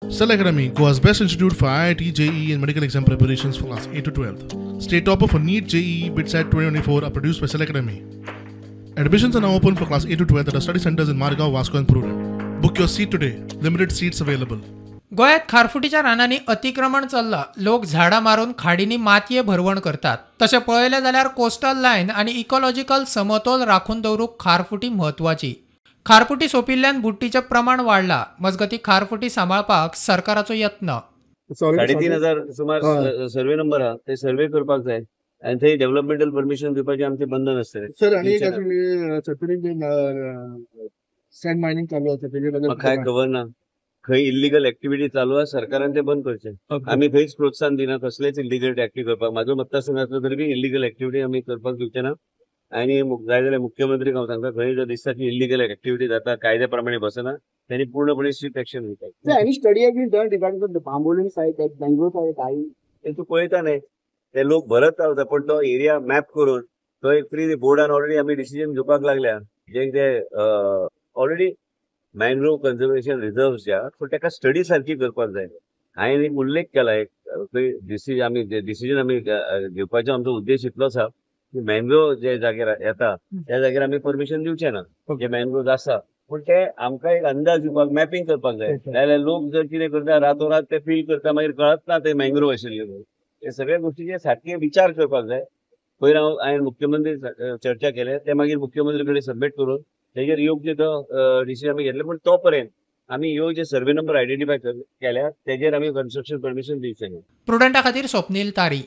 Cell Academy, Goa's best institute for IIT, JEE and medical exam preparations for class 8 to 12th. State topper for NEET, JEE, BITSAT 2024 are produced by Cell Academy. Admissions are now open for class 8 to 12th at our study centers in Margao, Vasco and Purun. Book your seat today. Limited seats available. गोयात खारफुटीच्या रानांनी अतिक्रमण चल्ला. लोक झाडां मारून खाडींनी मातये भरवण करतात. तशें पळयलें जाल्यार कोस्टल लायन आनी इकॉलॉजिकल समतोल राखून दवरूंक खारफुटी म्हत्वाची. खारफुटी सोंपिल्ल्यान बुट्टीचें प्रमाण वाडला. मजगती खारफुटी सांबाळपाक सरकाराचो यत्न. 3,500 सुमार सर्वे नंबर हा ते सर्वे करपाक जाय आनी थंय डेव्हलपमेंटल परमिशन दिवपाचें आमचें बंधन आसतलें. सर आणि सँड मायनिंग चालू आसा तेजे काय खबर ना. खंय इल्लीगल ऍक्टिव्हिटी चालू आहा सरकारान ते बंद करचें. आमी खंयच प्रोत्साहन दिना कसलेच इल्लीगल ऍक्टिव्हिटी करपाक. म्हाजो मतदारसंघातलो तरी बी इल्लीगल ऍक्टिव्हिटी आमी करपाक दिवचे ना. आनी जाय जाल्यार मुख्यमंत्रीक हांव सांगता खंय जर दिसता की इल्लीगल ऍक्टिव्हिटी जाता कायद्या प्रमाणे बसना त्यांनी पूर्णपणे स्ट्रिक्ट एक्शन घेवपाक. Any study has been done regarding the Bambolim site at Bangalore site आई ते तूं पळयता न्हय ते लोक भरत रावता पण तो एरिया मॅप करून तो एक फ्री बोर्डान ऑलरेडी आमी डिसिजन घेवपाक लागल्या जे ते ऑलरेडी मॅनग्रोव कन्झर्वेशन रिझर्व्स जे आहा पूण ताका स्टडी सारखी करपाक जाय. हांवें एक उल्लेख केला एक डिसिजन आमी घेवपाचो आमचो उद्देश इतलोच आहा की मॅनग्रोव जे जाग्यार येता त्या जाग्यार आमी परमिशन दिवचे ना. जे मॅनग्रोव्ज आसा पूण ते आमकां एक अंदाज दिवपाक मॅपिंग करपाक जाय. जाल्यार लोक जर कितें करता रातोरात ते फील करता मागीर कळत ना ते मॅनग्रोव आशिल्ले म्हणून. हे सगळ्या गोष्टीचे सारखे विचार करपाक जाय. पयलीं हांवें मुख्यमंत्री चर्चा केले ते मागीर मुख्यमंत्री कडेन सबमीट करून तेजेर योग्य तो डिसिजन आमी घेतले. पूण तो पर्यंत आमी ह्यो जे सर्वे नंबर आयडेंटिफाय केल्या तेजेर आमी कन्स्ट्रक्शन परमिशन दिवचे ना. प्रुडंटा खातीर स्वप्नील तारी.